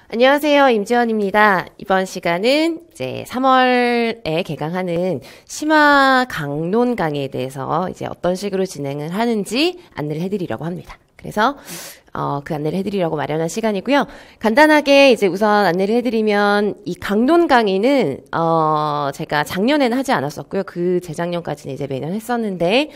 안녕하세요. 임지연입니다. 이번 시간은 이제 3월에 개강하는 심화 강론 강의에 대해서 이제 어떤 식으로 진행을 하는지 안내를 해드리려고 합니다. 그래서 그 안내를 해드리려고 마련한 시간이고요. 간단하게 이제 우선 안내를 해드리면 이 강론 강의는 제가 작년에는 하지 않았었고요. 그 재작년까지는 이제 매년 했었는데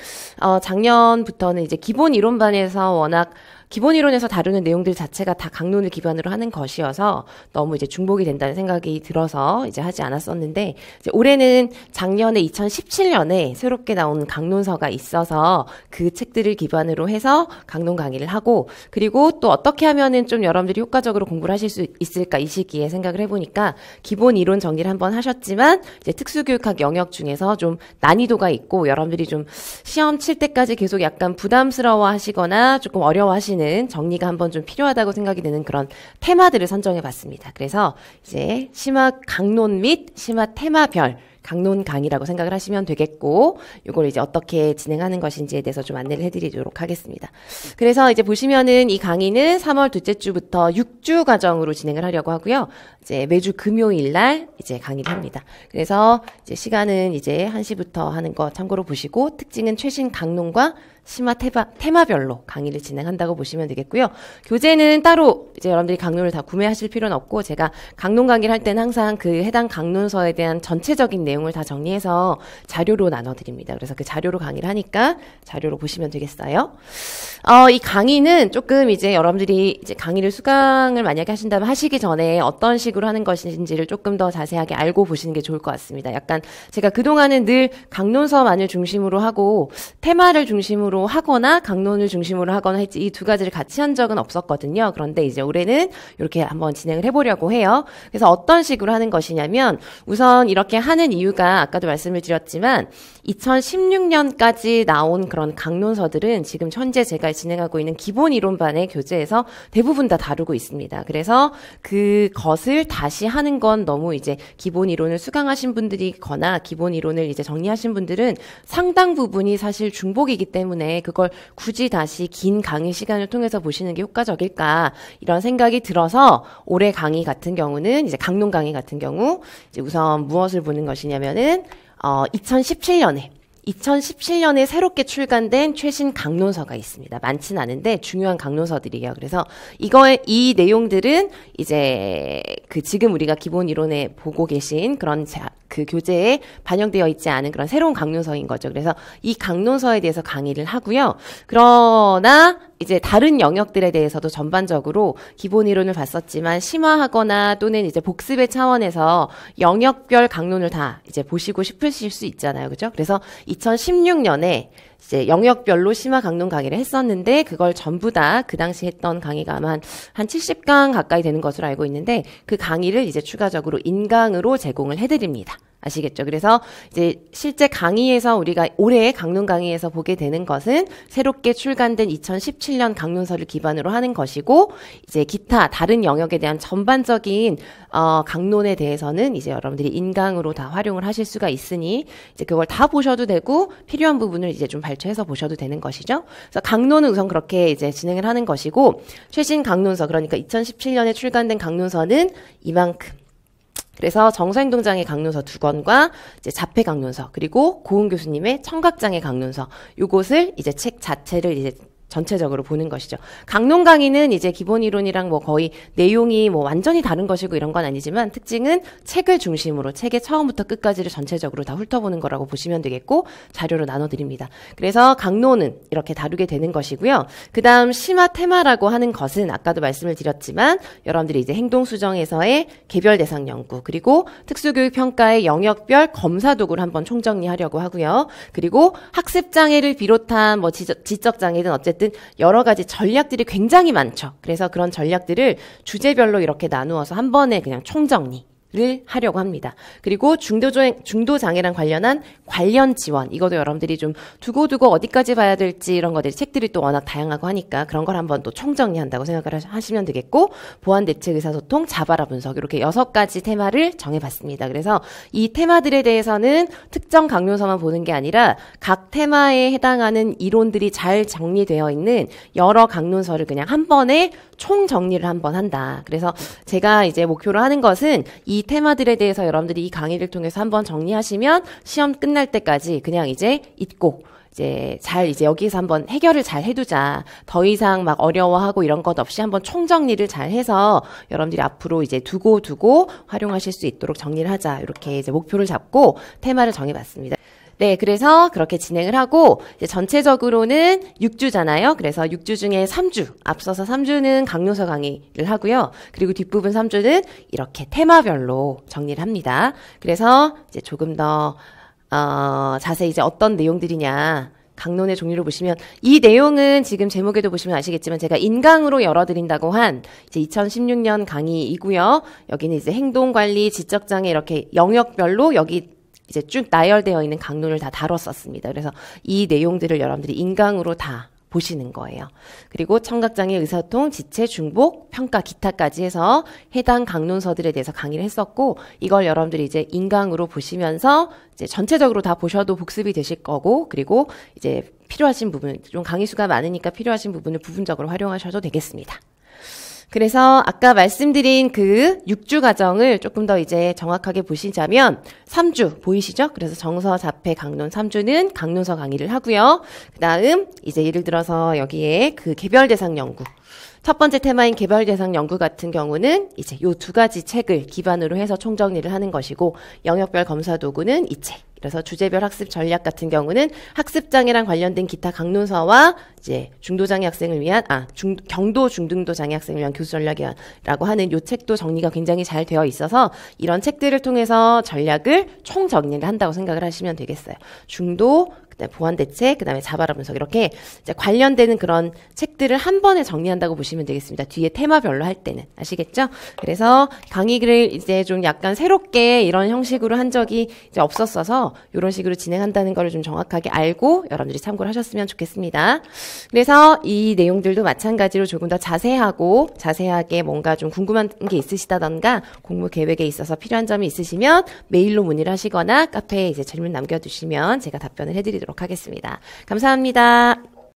작년부터는 이제 기본 이론반에서 워낙 기본 이론에서 다루는 내용들 자체가 다 강론을 기반으로 하는 것이어서 너무 이제 중복이 된다는 생각이 들어서 이제 하지 않았었는데, 이제 올해는 작년에 2017년에 새롭게 나온 강론서가 있어서 그 책들을 기반으로 해서 강론 강의를 하고, 그리고 또 어떻게 하면은 좀 여러분들이 효과적으로 공부를 하실 수 있을까 이 시기에 생각을 해보니까 기본 이론 정리를 한번 하셨지만 이제 특수교육학 영역 중에서 좀 난이도가 있고 여러분들이 좀 시험 칠 때까지 계속 약간 부담스러워 하시거나 조금 어려워하시는 정리가 한번 좀 필요하다고 생각이 되는 그런 테마들을 선정해 봤습니다. 그래서 이제 심화 강론 및 심화 테마별 강론 강의라고 생각을 하시면 되겠고, 이걸 이제 어떻게 진행하는 것인지에 대해서 좀 안내를 해드리도록 하겠습니다. 그래서 이제 보시면은 이 강의는 3월 둘째 주부터 6주 과정으로 진행을 하려고 하고요. 이제 매주 금요일 날 이제 강의를 합니다. 그래서 이제 시간은 이제 1시부터 하는 거 참고로 보시고, 특징은 최신 강론과 심화 테마별로 강의를 진행한다고 보시면 되겠고요. 교재는 따로 이제 여러분들이 강론을 다 구매하실 필요는 없고, 제가 강론 강의를 할 때는 항상 그 해당 강론서에 대한 전체적인 내용을 다 정리해서 자료로 나눠드립니다. 그래서 그 자료로 강의를 하니까 자료로 보시면 되겠어요. 이 강의는 조금 이제 여러분들이 이제 강의를 수강을 만약에 하신다면 하시기 전에 어떤 식으로 하는 것인지를 조금 더 자세하게 알고 보시는 게 좋을 것 같습니다. 약간 제가 그동안은 늘 강론서만을 중심으로 하고 테마를 중심으로 하거나 강론을 중심으로 하거나 했지 이 두 가지를 같이 한 적은 없었거든요. 그런데 이제 올해는 이렇게 한번 진행을 해보려고 해요. 그래서 어떤 식으로 하는 것이냐면, 우선 이렇게 하는 이유가 아까도 말씀을 드렸지만 2016년까지 나온 그런 강론서들은 지금 현재 제가 진행하고 있는 기본 이론반의 교재에서 대부분 다 다루고 있습니다. 그래서 그것을 다시 하는 건 너무 이제 기본 이론을 수강하신 분들이거나 기본 이론을 이제 정리하신 분들은 상당 부분이 사실 중복이기 때문에 그걸 굳이 다시 긴 강의 시간을 통해서 보시는 게 효과적일까 이런 생각이 들어서, 올해 강의 같은 경우는 이제 강론 강의 같은 경우 이제 우선 무엇을 보는 것이냐면은 2017년에 새롭게 출간된 최신 강론서가 있습니다. 많진 않은데 중요한 강론서들이에요. 그래서 이 내용들은 이제 지금 우리가 기본 이론에 보고 계신 그런 그 교재에 반영되어 있지 않은 그런 새로운 강론서인 거죠. 그래서 이 강론서에 대해서 강의를 하고요. 그러나 이제 다른 영역들에 대해서도 전반적으로 기본 이론을 봤었지만 심화하거나 또는 이제 복습의 차원에서 영역별 강론을 다 이제 보시고 싶으실 수 있잖아요. 그죠? 그래서 2016년에 이제 영역별로 심화 강론 강의를 했었는데, 그걸 전부 다 그 당시 했던 강의가 아마 한 70강 가까이 되는 것으로 알고 있는데, 그 강의를 이제 추가적으로 인강으로 제공을 해드립니다. 아시겠죠? 그래서 이제 실제 강의에서 우리가 올해 강론 강의에서 보게 되는 것은 새롭게 출간된 2017년 강론서를 기반으로 하는 것이고, 이제 기타 다른 영역에 대한 전반적인 강론에 대해서는 이제 여러분들이 인강으로 다 활용을 하실 수가 있으니 이제 그걸 다 보셔도 되고 필요한 부분을 이제 좀 발췌해서 보셔도 되는 것이죠. 그래서 강론은 우선 그렇게 이제 진행을 하는 것이고, 최신 강론서, 그러니까 2017년에 출간된 강론서는 이만큼. 그래서 정서행동장애 강론서 2권과 이제 자폐 강론서, 그리고 고은 교수님의 청각장애 강론서, 요것을 이제 책 자체를 이제 전체적으로 보는 것이죠. 강론 강의는 이제 기본 이론이랑 뭐 거의 내용이 뭐 완전히 다른 것이고 이런 건 아니지만, 특징은 책을 중심으로 책의 처음부터 끝까지를 전체적으로 다 훑어보는 거라고 보시면 되겠고, 자료로 나눠드립니다. 그래서 강론은 이렇게 다루게 되는 것이고요. 그 다음 심화 테마라고 하는 것은 아까도 말씀을 드렸지만, 여러분들이 이제 행동수정에서의 개별 대상 연구, 그리고 특수교육 평가의 영역별 검사 도구를 한번 총정리하려고 하고요. 그리고 학습장애를 비롯한 뭐 지적장애든 어쨌든 여러 가지 전략들이 굉장히 많죠. 그래서 그런 전략들을 주제별로 이렇게 나누어서 한 번에 그냥 총정리 를 하려고 합니다. 그리고 중도장애랑 관련한 관련 지원, 이것도 여러분들이 좀 두고두고 어디까지 봐야 될지 이런 것들이 책들이 또 워낙 다양하고 하니까 그런 걸 한번 또 총정리한다고 생각을 하시면 되겠고, 보완대책 의사소통, 자바라 분석, 이렇게 6가지 테마를 정해봤습니다. 그래서 이 테마들에 대해서는 특정 강론서만 보는 게 아니라 각 테마에 해당하는 이론들이 잘 정리되어 있는 여러 강론서를 그냥 한 번에 총 정리를 한번 한다. 그래서 제가 이제 목표로 하는 것은 이 테마들에 대해서 여러분들이 이 강의를 통해서 한번 정리하시면 시험 끝날 때까지 그냥 이제 잊고 이제 여기서 한번 해결을 잘 해두자. 더 이상 막 어려워하고 이런 것 없이 한번 총정리를 잘 해서 여러분들이 앞으로 이제 두고 활용하실 수 있도록 정리를 하자. 이렇게 이제 목표를 잡고 테마를 정해봤습니다. 네, 그래서 그렇게 진행을 하고, 이제 전체적으로는 6주잖아요. 그래서 6주 중에 3주, 앞서서 3주는 강요서 강의를 하고요. 그리고 뒷부분 3주는 이렇게 테마별로 정리를 합니다. 그래서 이제 조금 더, 자세히 이제 어떤 내용들이냐, 강론의 종류를 보시면, 이 내용은 지금 제목에도 보시면 아시겠지만 제가 인강으로 열어드린다고 한 이제 2016년 강의이고요. 여기는 이제 행동관리, 지적장애 이렇게 영역별로 여기 이제 쭉 나열되어 있는 강론을 다 다뤘었습니다. 그래서 이 내용들을 여러분들이 인강으로 다 보시는 거예요. 그리고 청각장애, 의사소통, 지체, 중복, 평가, 기타까지 해서 해당 강론서들에 대해서 강의를 했었고, 이걸 여러분들이 이제 인강으로 보시면서 이제 전체적으로 다 보셔도 복습이 되실 거고, 그리고 이제 필요하신 부분, 좀 강의 수가 많으니까 필요하신 부분을 부분적으로 활용하셔도 되겠습니다. 그래서 아까 말씀드린 그 6주 과정을 조금 더 이제 정확하게 보시자면 3주 보이시죠? 그래서 정서, 자폐, 강론 3주는 강론서 강의를 하고요. 그 다음 이제 예를 들어서 여기에 그 개별 대상 연구. 첫 번째 테마인 개별 대상 연구 같은 경우는 이제 요 두 가지 책을 기반으로 해서 총정리를 하는 것이고, 영역별 검사 도구는 이 책. 그래서 주제별 학습 전략 같은 경우는 학습장애랑 관련된 기타 강론서와 이제 중도장애 학생을 위한, 경도 중등도 장애 학생을 위한 교수 전략이라고 하는 요 책도 정리가 굉장히 잘 되어 있어서 이런 책들을 통해서 전략을 총 정리를 한다고 생각을 하시면 되겠어요. 중도, 그다음에 보완 대책, 그다음에 자바라 분석 이렇게 이제 관련되는 그런 책들을 한 번에 정리한다고 보시면 되겠습니다. 뒤에 테마별로 할 때는 아시겠죠? 그래서 강의를 이제 좀 약간 새롭게 이런 형식으로 한 적이 이제 없었어서 이런 식으로 진행한다는 걸 좀 정확하게 알고 여러분들이 참고를 하셨으면 좋겠습니다. 그래서 이 내용들도 마찬가지로 조금 더 자세하게 뭔가 좀 궁금한 게 있으시다던가 공부 계획에 있어서 필요한 점이 있으시면 메일로 문의를 하시거나 카페에 이제 질문 남겨두시면 제가 답변을 해드리도록 하겠습니다. 감사합니다.